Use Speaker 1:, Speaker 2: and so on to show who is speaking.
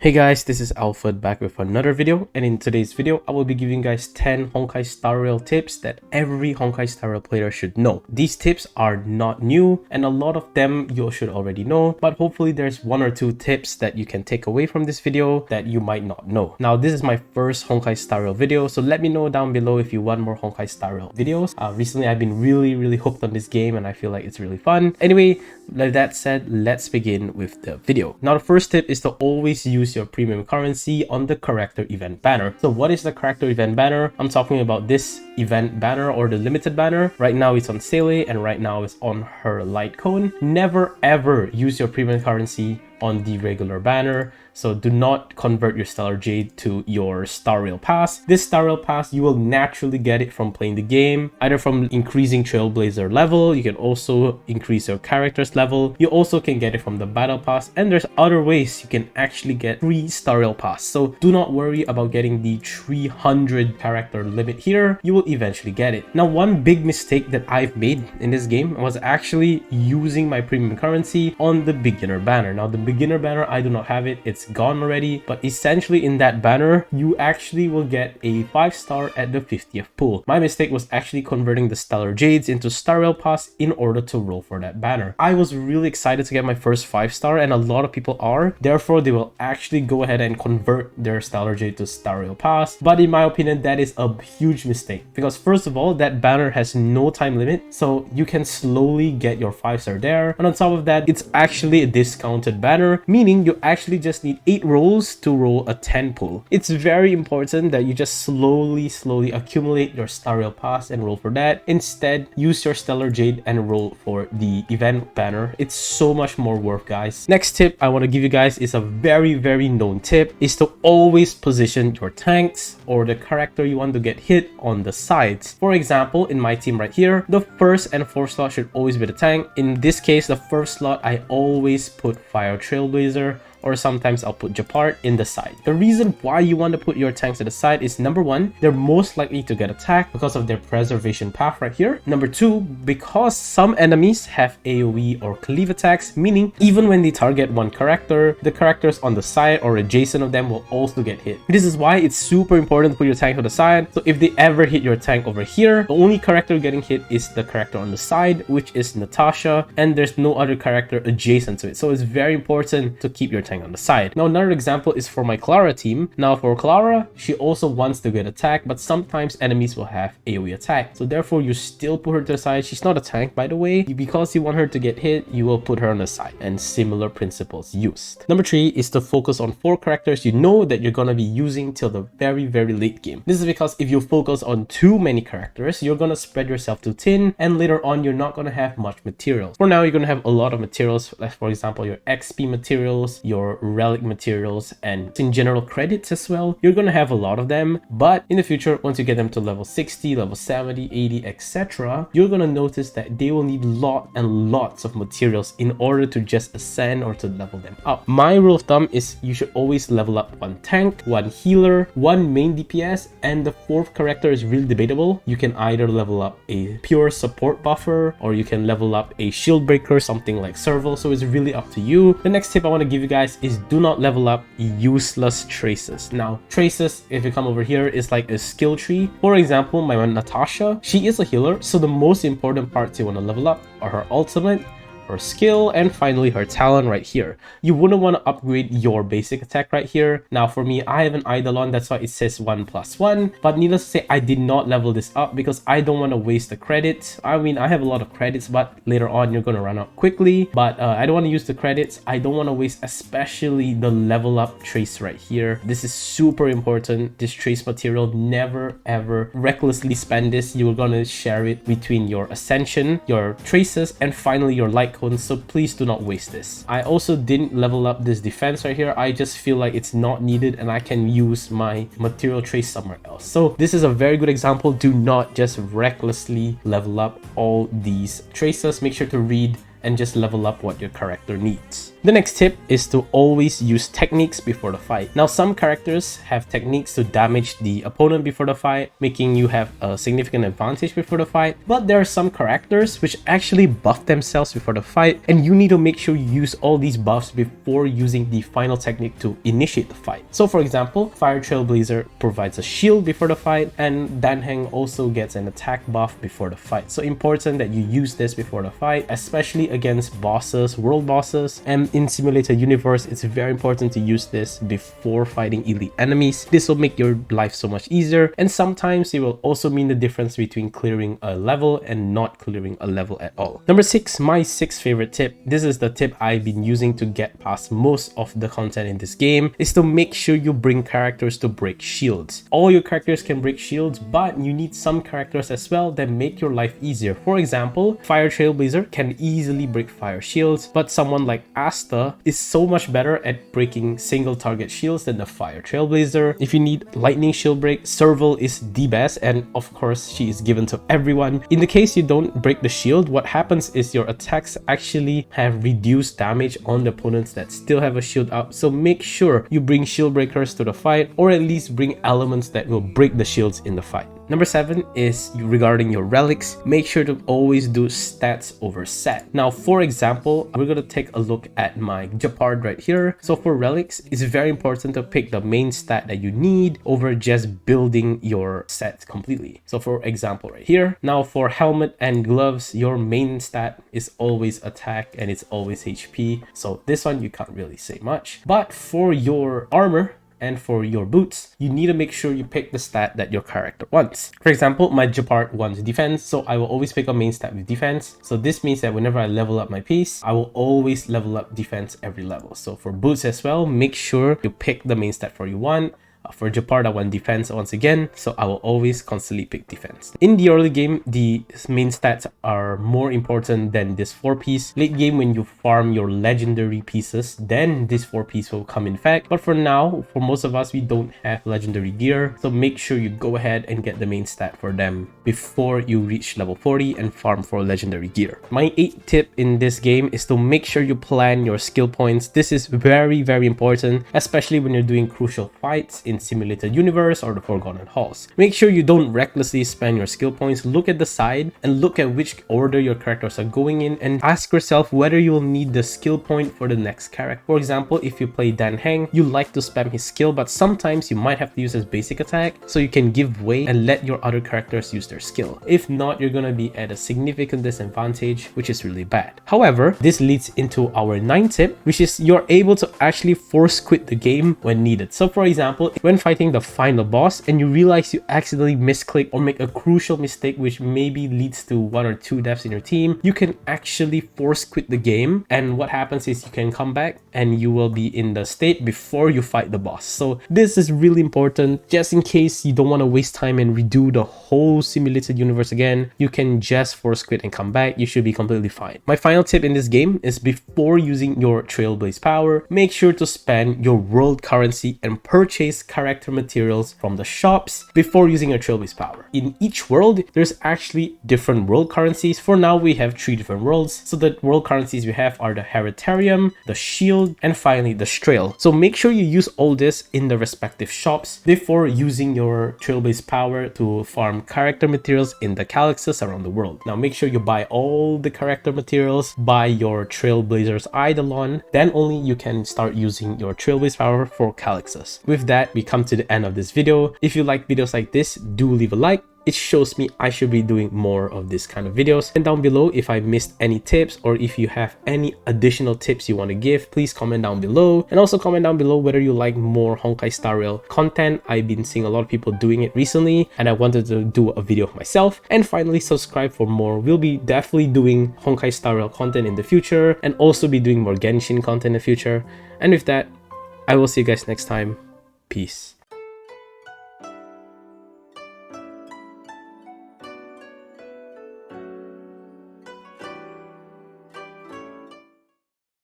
Speaker 1: Hey guys, this is Alfred back with another video, and in today's video I will be giving you guys 10 Honkai Star Rail tips that every Honkai Star Rail player should know. These tips are not new and a lot of them you should already know, but hopefully there's one or two tips that you can take away from this video that you might not know. Now this is my first Honkai Star Rail video, so let me know down below if you want more Honkai Star Rail videos. Recently I've been really hooked on this game and I feel like it's really fun. Anyway, like that said, let's begin with the video. Now the first tip is to always use your premium currency on the character event banner. So what is the character event banner? I'm talking about this event banner or the limited banner. Right now it's on Sele and right now it's on her light cone. Never ever use your premium currency on the regular banner. So do not convert your Stellar Jade to your Star Rail Pass. This Star Rail Pass, you will naturally get it from playing the game, either from increasing Trailblazer level. You can also increase your character's level. You also can get it from the Battle Pass, and there's other ways you can actually get free Star Rail Pass. So do not worry about getting the 300 character limit here. You will eventually get it. Now, one big mistake that I've made in this game was actually using my premium currency on the beginner banner. Now, the beginner banner, I do not have it. It's gone already, but essentially in that banner you actually will get a 5-star at the 50th pull. My mistake was actually converting the Stellar Jades into Star Rail Pass in order to roll for that banner. I was really excited to get my first 5-star, and a lot of people are, therefore they will actually go ahead and convert their Stellar Jade to Star Rail Pass. But in my opinion, that is a huge mistake, because first of all, that banner has no time limit, so you can slowly get your 5-star there, and on top of that, it's actually a discounted banner, meaning you actually just need 8 rolls to roll a 10 pull. It's very important that you just slowly accumulate your Star Rail Pass and roll for that. Instead, use your Stellar Jade and roll for the event banner. It's so much more worth, guys. Next tip I want to give you guys is a very known tip, is to always position your tanks or the character you want to get hit on the sides. For example, in my team right here, the first and fourth slot should always be the tank. In this case, the first slot I always put Fire Trailblazer, or sometimes I'll put Japart in the side. The reason why you want to put your tanks at the side is, number one, they're most likely to get attacked because of their preservation path right here. Number two, because some enemies have AoE or cleave attacks, meaning even when they target one character, the characters on the side or adjacent of them will also get hit. This is why it's super important to put your tank to the side. So if they ever hit your tank over here, the only character getting hit is the character on the side, which is Natasha, and there's no other character adjacent to it. So it's very important to keep your tank on the side. Now another example is for my Clara team. Now for Clara, she also wants to get attacked, but sometimes enemies will have AoE attack, so therefore you still put her to the side. She's not a tank, by the way. Because you want her to get hit, you will put her on the side, and similar principles used. Number 3 is to focus on 4 characters you know that you're gonna be using till the very late game. This is because if you focus on too many characters, you're gonna spread yourself too thin, and later on you're not gonna have much materials. For now, you're gonna have a lot of materials, like for example your XP materials, your relic materials, and in general credits as well. You're gonna have a lot of them, but in the future, once you get them to level 60, level 70, 80, etc., you're gonna notice that they will need lots of materials in order to just ascend or to level them up. My rule of thumb is you should always level up 1 tank, 1 healer, 1 main DPS, and the 4th character is really debatable. You can either level up a pure support buffer, or you can level up a shield breaker, something like Serval, so it's really up to you. The next tip I want to give you guys is do not level up useless traces. Now, traces, if you come over here, is like a skill tree. For example, my one Natasha, she is a healer, so the most important parts you want to level up are her ultimate, her skill, and finally her talent right here. You wouldn't want to upgrade your basic attack right here. Now for me, I have an Eidolon, that's why it says 1+1, but needless to say, I did not level this up because I don't want to waste the credits. I mean, I have a lot of credits, but later on you're going to run out quickly, but I don't want to use the credits. I don't want to waste especially the level up trace right here. This is super important. This trace material, never ever recklessly spend this. You're going to share it between your ascension, your traces, and finally your light, so please do not waste this. I also didn't level up this defense right here. I just feel like it's not needed and I can use my material trace somewhere else. So this is a very good example. Do not just recklessly level up all these traces. Make sure to read and just level up what your character needs. The next tip is to always use techniques before the fight. Now, some characters have techniques to damage the opponent before the fight, making you have a significant advantage before the fight, but there are some characters which actually buff themselves before the fight, and you need to make sure you use all these buffs before using the final technique to initiate the fight. So for example, Fire Trailblazer provides a shield before the fight, and Danheng also gets an attack buff before the fight. So important that you use this before the fight, especially against bosses, world bosses, and in Simulated Universe, it's very important to use this before fighting elite enemies. This will make your life so much easier, and sometimes it will also mean the difference between clearing a level and not clearing a level at all. Number 6, my 6th favorite tip. This is the tip I've been using to get past most of the content in this game, is to make sure you bring characters to break shields. All your characters can break shields, but you need some characters as well that make your life easier. For example, Fire Trailblazer can easily break fire shields, but someone like Asta is so much better at breaking single target shields than the Fire Trailblazer. If you need lightning shield break, Serval is the best, and of course she is given to everyone. In the case you don't break the shield, what happens is your attacks actually have reduced damage on the opponents that still have a shield up, so make sure you bring shield breakers to the fight, or at least bring elements that will break the shields in the fight. Number 7 is regarding your relics. Make sure to always do stats over set. Now, for example, we're going to take a look at my Japard right here. So for relics, it's very important to pick the main stat that you need over just building your set completely. So for example, right here, now for helmet and gloves, your main stat is always attack and it's always HP. So this one, you can't really say much. But for your armor, and for your boots, you need to make sure you pick the stat that your character wants. For example, my Japard wants defense, so I will always pick a main stat with defense. So this means that whenever I level up my piece, I will always level up defense every level. So for boots as well, make sure you pick the main stat for you want. For Japard, I want defense once again, so I will always constantly pick defense. In the early game, the main stats are more important than this 4-piece. Late game, when you farm your legendary pieces, then this 4-piece will come in fact. But for now, for most of us, we don't have legendary gear, so make sure you go ahead and get the main stat for them before you reach level 40 and farm for legendary gear. My 8th tip in this game is to make sure you plan your skill points. This is very, very important, especially when you're doing crucial fights in Simulated Universe or the Forgotten Halls. Make sure you don't recklessly spend your skill points. Look at the side and look at which order your characters are going in, and ask yourself whether you will need the skill point for the next character. For example, if you play Danheng, you like to spam his skill, but sometimes you might have to use his basic attack, so you can give way and let your other characters use their skill. If not, you're gonna be at a significant disadvantage, which is really bad. However, this leads into our 9th tip, which is you're able to actually force quit the game when needed. So for example, when fighting the final boss and you realize you accidentally misclick or make a crucial mistake which maybe leads to 1 or 2 deaths in your team, you can actually force quit the game, and what happens is you can come back and you will be in the state before you fight the boss. So this is really important, just in case you don't want to waste time and redo the whole Simulated Universe again. You can just force quit and come back. You should be completely fine. My final tip in this game is, before using your Trailblaze power, make sure to spend your world currency and purchase character materials from the shops before using your Trailblaze power. In each world, there's actually different world currencies. For now, we have 3 different worlds. So the world currencies we have are the Heritarium, the Shield, and finally the Strail. So make sure you use all this in the respective shops before using your Trailblaze power to farm character materials in the Calyxes around the world. Now make sure you buy all the character materials, buy your Trailblazer's Eidolon, then only you can start using your Trailblaze power for Calyxes. With that, we come to the end of this video. If you like videos like this, do leave a like. It shows me I should be doing more of this kind of videos. And down below, if I missed any tips or if you have any additional tips you want to give, please comment down below. And also comment down below whether you like more Honkai Star Rail content. I've been seeing a lot of people doing it recently and I wanted to do a video myself. And finally, subscribe for more. We'll be definitely doing Honkai Star Rail content in the future and also be doing more Genshin content in the future. And with that, I will see you guys next time. Peace.